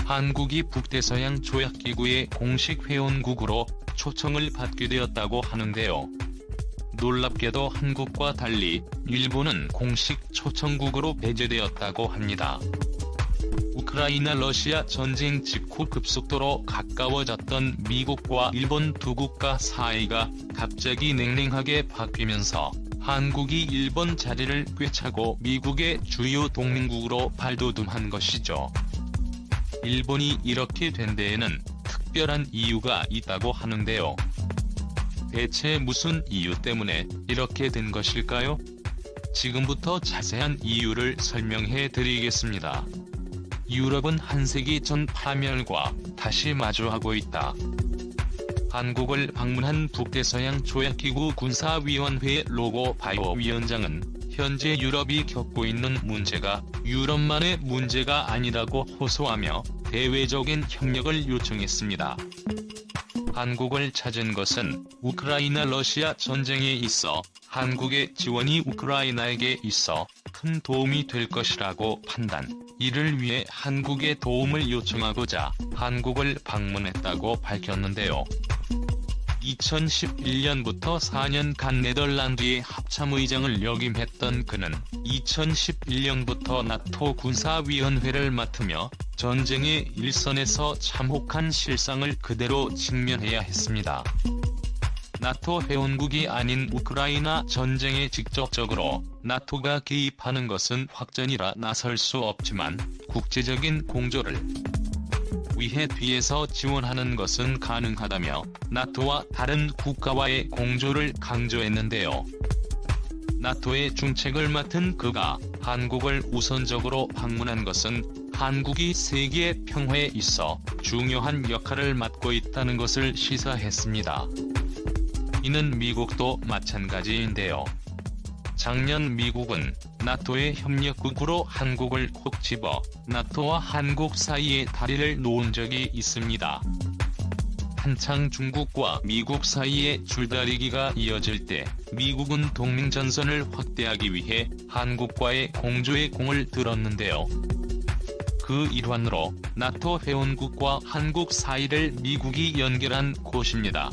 한국이 북대서양 조약기구의 공식 회원국으로 초청을 받게 되었다고 하는데요. 놀랍게도 한국과 달리 일본은 공식 초청국으로 배제되었다고 합니다. 우크라이나-러시아 전쟁 직후 급속도로 가까워졌던 미국과 일본 두 국가 사이가 갑자기 냉랭하게 바뀌면서 한국이 일본 자리를 꿰차고 미국의 주요 동맹국으로 발돋움한 것이죠. 일본이 이렇게 된 데에는 특별한 이유가 있다고 하는데요. 대체 무슨 이유 때문에 이렇게 된 것일까요? 지금부터 자세한 이유를 설명해 드리겠습니다. 유럽은 한 세기 전 파멸과 다시 마주하고 있다. 한국을 방문한 북대서양 조약기구 군사위원회 로고 바이오 위원장은 현재 유럽이 겪고 있는 문제가 유럽만의 문제가 아니라고 호소하며 대외적인 협력을 요청했습니다. 한국을 찾은 것은 우크라이나-러시아 전쟁에 있어 한국의 지원이 우크라이나에게 있어 큰 도움이 될 것이라고 판단, 이를 위해 한국의 도움을 요청하고자 한국을 방문했다고 밝혔는데요. 2011년부터 4년간 네덜란드의 합참의장을 역임했던 그는 2011년부터 나토 군사위원회를 맡으며 전쟁의 일선에서 참혹한 실상을 그대로 직면해야 했습니다. 나토 회원국이 아닌 우크라이나 전쟁에 직접적으로 나토가 개입하는 것은 확전이라 나설 수 없지만 국제적인 공조를 위해 뒤에서 지원하는 것은 가능하다며 나토와 다른 국가와의 공조를 강조했는데요. 나토의 중책을 맡은 그가 한국을 우선적으로 방문한 것은 한국이 세계 평화에 있어 중요한 역할을 맡고 있다는 것을 시사했습니다. 이는 미국도 마찬가지인데요. 작년 미국은 나토의 협력국으로 한국을 콕 집어 나토와 한국 사이에 다리를 놓은 적이 있습니다. 한창 중국과 미국 사이에 줄다리기가 이어질 때 미국은 동맹 전선을 확대하기 위해 한국과의 공조의 공을 들었는데요. 그 일환으로 나토 회원국과 한국 사이를 미국이 연결한 곳입니다.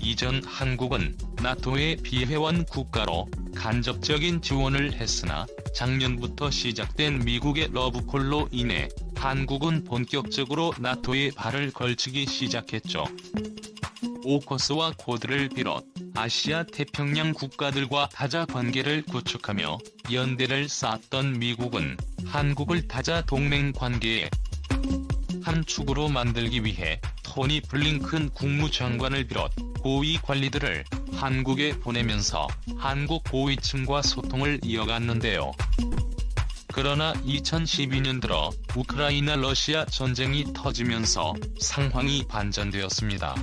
이전 한국은 나토의 비회원 국가로 간접적인 지원을 했으나 작년부터 시작된 미국의 러브콜로 인해 한국은 본격적으로 나토에 발을 걸치기 시작했죠. 오커스와 쿼드를 비롯 아시아 태평양 국가들과 다자 관계를 구축하며 연대를 쌓았던 미국은 한국을 다자 동맹 관계의 한 축으로 만들기 위해 토니 블링컨 국무장관을 비롯 고위 관리들을 한국에 보내면서 한국 고위층과 소통을 이어갔는데요. 그러나 2012년 들어 우크라이나-러시아 전쟁이 터지면서 상황이 반전되었습니다.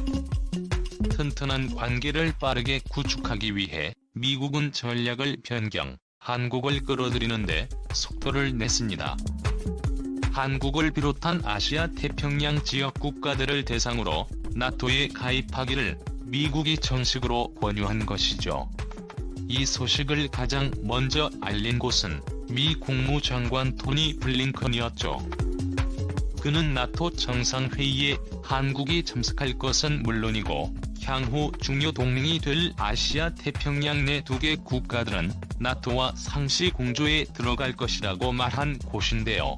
튼튼한 관계를 빠르게 구축하기 위해 미국은 전략을 변경, 한국을 끌어들이는데 속도를 냈습니다. 한국을 비롯한 아시아 태평양 지역 국가들을 대상으로 나토에 가입하기를 미국이 정식으로 권유한 것이죠. 이 소식을 가장 먼저 알린 곳은 미 국무장관 토니 블링컨이었죠. 그는 나토 정상회의에 한국이 참석할 것은 물론이고 향후 중요 동맹이 될 아시아 태평양 내 두 개 국가들은 나토와 상시 공조에 들어갈 것이라고 말한 곳인데요.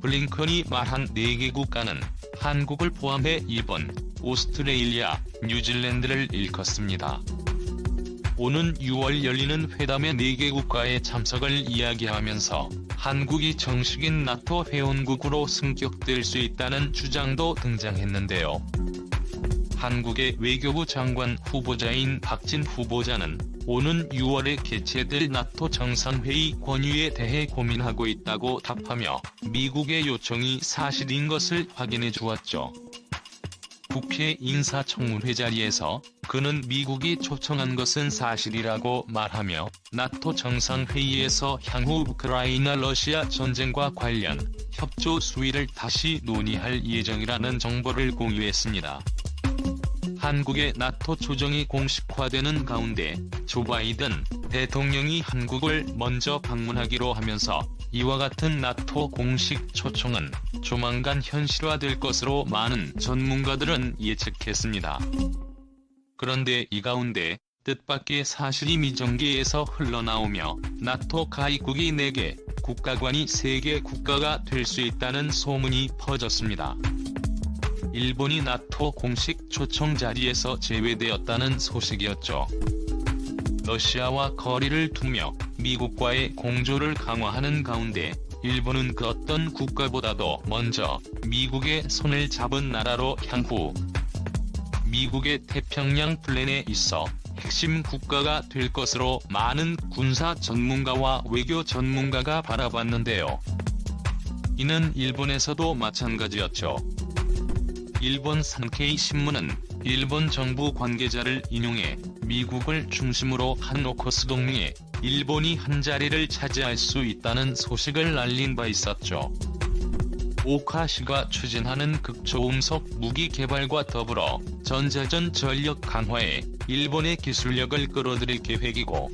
블링컨이 말한 4개 국가는 한국을 포함해 일본, 오스트레일리아, 뉴질랜드를 일컫습니다. 오는 6월 열리는 회담의 4개 국가의 참석을 이야기하면서 한국이 정식인 나토 회원국으로 승격될 수 있다는 주장도 등장했는데요. 한국의 외교부 장관 후보자인 박진 후보자는 오는 6월에 개최될 나토 정상회의 권유에 대해 고민하고 있다고 답하며 미국의 요청이 사실인 것을 확인해 주었죠. 국회 인사청문회 자리에서 그는 미국이 초청한 것은 사실이라고 말하며 나토 정상회의에서 향후 우크라이나-러시아 전쟁과 관련 협조 수위를 다시 논의할 예정이라는 정보를 공유했습니다. 한국의 나토 초청이 공식화되는 가운데 조 바이든 대통령이 한국을 먼저 방문하기로 하면서 이와 같은 나토 공식 초청은 조만간 현실화될 것으로 많은 전문가들은 예측했습니다. 그런데 이 가운데 뜻밖의 사실이 미정계에서 흘러나오며 나토 가입국이 4개, 국가관이 3개 국가가 될 수 있다는 소문이 퍼졌습니다. 일본이 나토 공식 초청 자리에서 제외되었다는 소식이었죠. 러시아와 거리를 두며 미국과의 공조를 강화하는 가운데 일본은 그 어떤 국가보다도 먼저 미국의 손을 잡은 나라로 향후 미국의 태평양 플랜에 있어 핵심 국가가 될 것으로 많은 군사 전문가와 외교 전문가가 바라봤는데요. 이는 일본에서도 마찬가지였죠. 일본 산케이 신문은 일본 정부 관계자를 인용해 미국을 중심으로 한 오커스 동맹에 일본이 한 자리를 차지할 수 있다는 소식을 알린 바 있었죠. 오카시가 추진하는 극초음속 무기 개발과 더불어 전자전 전력 강화에 일본의 기술력을 끌어들일 계획이고,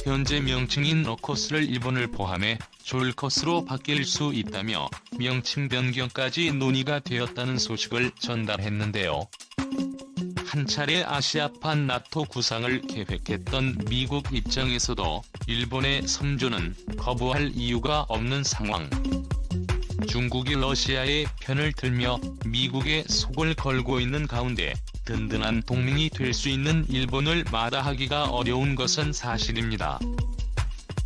현재 명칭인 오커스를 일본을 포함해 졸커스로 바뀔 수 있다며 명칭 변경까지 논의가 되었다는 소식을 전달했는데요. 한 차례 아시아판 나토 구상을 계획했던 미국 입장에서도 일본의 섬조는 거부할 이유가 없는 상황. 중국이 러시아의 편을 들며 미국에 속을 걸고 있는 가운데 든든한 동맹이 될 수 있는 일본을 마다하기가 어려운 것은 사실입니다.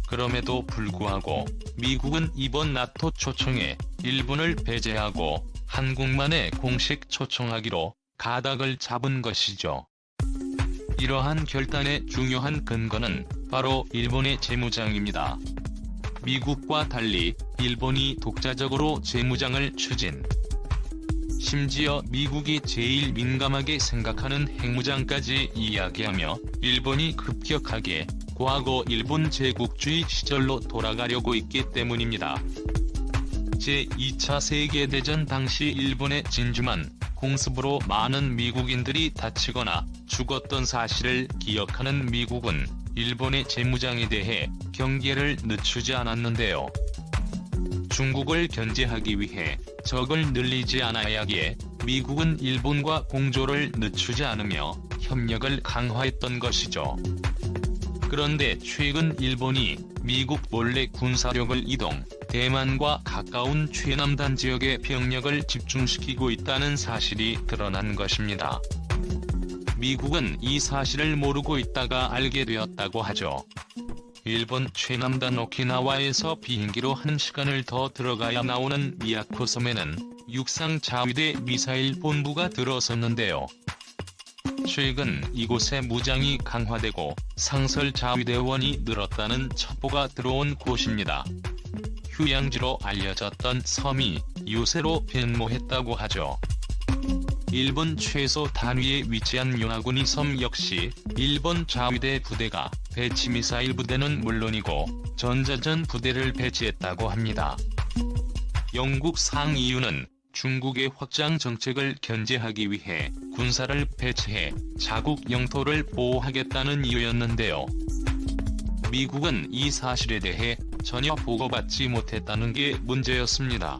그럼에도 불구하고 미국은 이번 나토 초청에 일본을 배제하고 한국만에 공식 초청하기로 가닥을 잡은 것이죠. 이러한 결단의 중요한 근거는 바로 일본의 재무장입니다. 미국과 달리 일본이 독자적으로 재무장을 추진. 심지어 미국이 제일 민감하게 생각하는 핵무장까지 이야기하며 일본이 급격하게 과거 일본 제국주의 시절로 돌아가려고 있기 때문입니다. 제2차 세계대전 당시 일본의 진주만 공습으로 많은 미국인들이 다치거나 죽었던 사실을 기억하는 미국은 일본의 재무장에 대해 경계를 늦추지 않았는데요. 중국을 견제하기 위해 적을 늘리지 않아야 하기에 미국은 일본과 공조를 늦추지 않으며 협력을 강화했던 것이죠. 그런데 최근 일본이 미국 몰래 군사력을 이동, 대만과 가까운 최남단 지역에 병력을 집중시키고 있다는 사실이 드러난 것입니다. 미국은 이 사실을 모르고 있다가 알게 되었다고 하죠. 일본 최남단 오키나와에서 비행기로 1시간을 더 들어가야 나오는 미야코 섬에는 육상 자위대 미사일 본부가 들어섰는데요. 최근 이곳에 무장이 강화되고 상설 자위대원이 늘었다는 첩보가 들어온 곳입니다. 휴양지로 알려졌던 섬이 요새로 변모했다고 하죠. 일본 최소 단위에 위치한 요나구니 섬 역시 일본 자위대 부대가 배치, 미사일 부대는 물론이고 전자전 부대를 배치했다고 합니다. 영국 상의유는 중국의 확장 정책을 견제하기 위해 군사를 배치해 자국 영토를 보호하겠다는 이유였는데요. 미국은 이 사실에 대해 전혀 보고받지 못했다는 게 문제였습니다.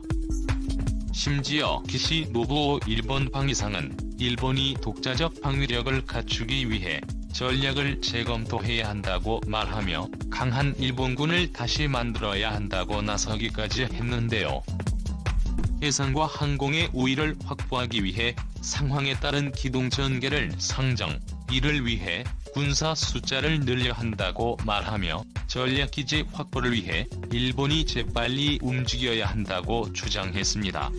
심지어 기시 노부오 일본 방위상은 일본이 독자적 방위력을 갖추기 위해 전략을 재검토해야 한다고 말하며 강한 일본군을 다시 만들어야 한다고 나서기까지 했는데요. 해상과 항공의 우위를 확보하기 위해 상황에 따른 기동 전개를 상정, 이를 위해 군사 숫자를 늘려 한다고 말하며 전략기지 확보를 위해 일본이 재빨리 움직여야 한다고 주장했습니다.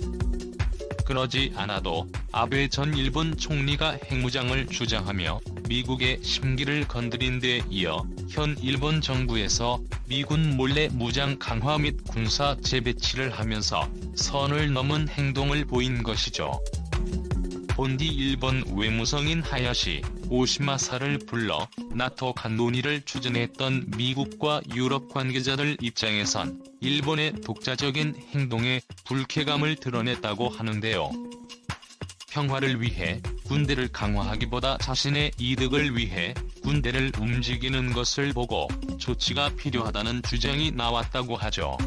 그러지 않아도 아베 전 일본 총리가 핵무장을 주장하며 미국의 심기를 건드린 데 이어 현 일본 정부에서 미군 몰래 무장 강화 및 군사 재배치를 하면서 선을 넘은 행동을 보인 것이죠. 본디 일본 외무성인 하야시 오시마사를 불러 나토 간 논의를 추진했던 미국과 유럽 관계자들 입장에선 일본의 독자적인 행동에 불쾌감을 드러냈다고 하는데요. 평화를 위해 군대를 강화하기보다 자신의 이득을 위해 군대를 움직이는 것을 보고 조치가 필요하다는 주장이 나왔다고 하죠.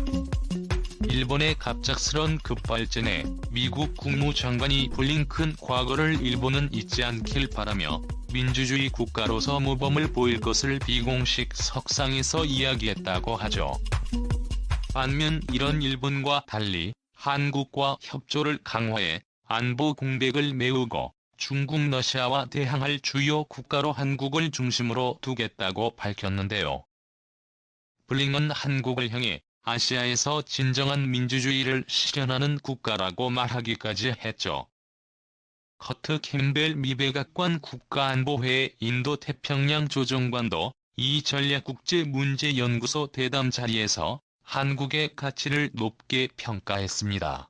일본의 갑작스런 급발진에 미국 국무장관이 블링컨 과거를 일본은 잊지 않길 바라며 민주주의 국가로서 모범을 보일 것을 비공식 석상에서 이야기했다고 하죠. 반면 이런 일본과 달리 한국과 협조를 강화해 안보 공백을 메우고 중국 러시아와 대항할 주요 국가로 한국을 중심으로 두겠다고 밝혔는데요. 블링은 한국을 향해 아시아에서 진정한 민주주의를 실현하는 국가라고 말하기까지 했죠. 커트 캠벨 미 백악관 국가안보회 인도태평양 조정관도 이 전략국제문제연구소 대담 자리에서 한국의 가치를 높게 평가했습니다.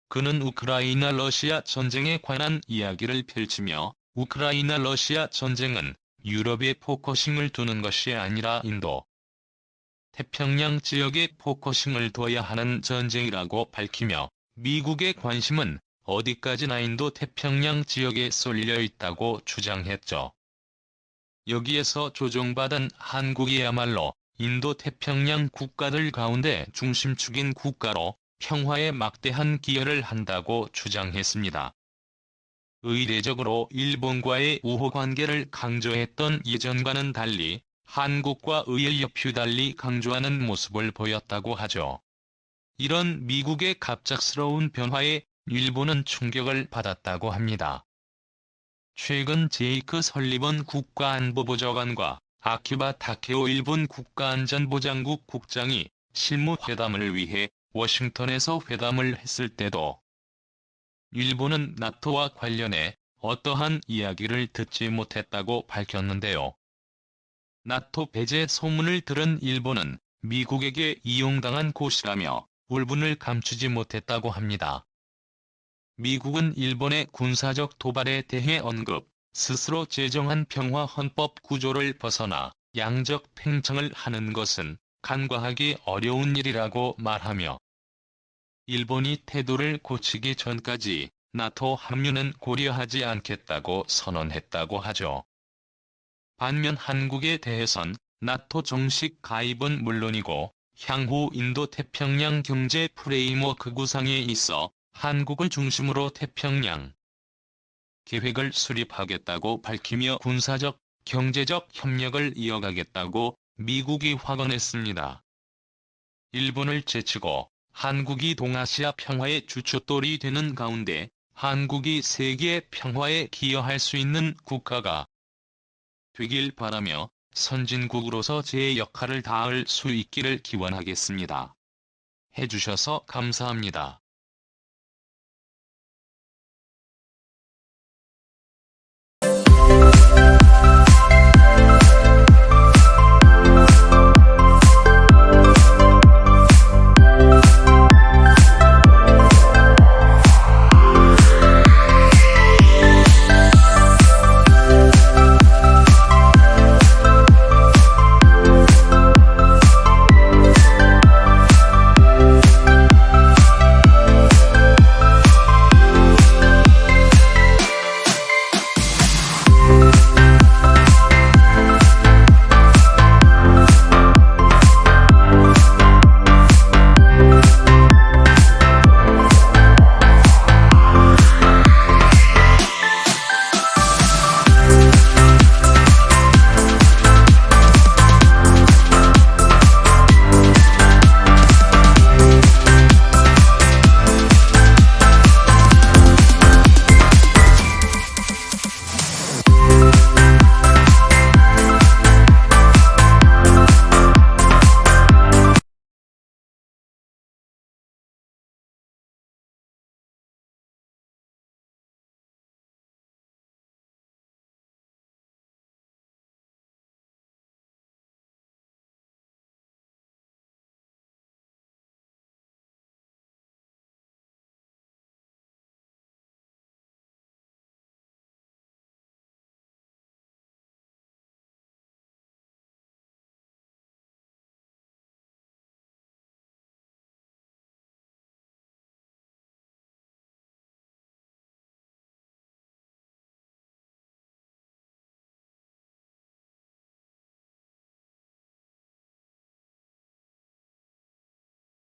그는 우크라이나 러시아 전쟁에 관한 이야기를 펼치며 우크라이나 러시아 전쟁은 유럽에 포커싱을 두는 것이 아니라 인도 태평양 지역에 포커싱을 둬야 하는 전쟁이라고 밝히며 미국의 관심은 어디까지나 인도 태평양 지역에 쏠려 있다고 주장했죠. 여기에서 조종받은 한국이야말로 인도 태평양 국가들 가운데 중심축인 국가로 평화에 막대한 기여를 한다고 주장했습니다. 의례적으로 일본과의 우호 관계를 강조했던 예전과는 달리 한국과 의의 옆유달리 강조하는 모습을 보였다고 하죠. 이런 미국의 갑작스러운 변화에 일본은 충격을 받았다고 합니다. 최근 제이크 설리번 국가안보보좌관과 아키바 타케오 일본 국가안전보장국 국장이 실무회담을 위해 워싱턴에서 회담을 했을 때도 일본은 나토와 관련해 어떠한 이야기를 듣지 못했다고 밝혔는데요. 나토 배제 소문을 들은 일본은 미국에게 이용당한 곳이라며 울분을 감추지 못했다고 합니다. 미국은 일본의 군사적 도발에 대해 언급, 스스로 제정한 평화 헌법 구조를 벗어나 양적 팽창을 하는 것은 간과하기 어려운 일이라고 말하며 일본이 태도를 고치기 전까지 나토 합류는 고려하지 않겠다고 선언했다고 하죠. 반면 한국에 대해선 나토 정식 가입은 물론이고 향후 인도-태평양 경제 프레임워크 구상에 있어 한국을 중심으로 태평양 계획을 수립하겠다고 밝히며 군사적, 경제적 협력을 이어가겠다고 미국이 확언했습니다. 일본을 제치고 한국이 동아시아 평화의 주춧돌이 되는 가운데 한국이 세계 평화에 기여할 수 있는 국가가 되길 바라며 선진국으로서 제 역할을 다할 수 있기를 기원하겠습니다. 해주셔서 감사합니다.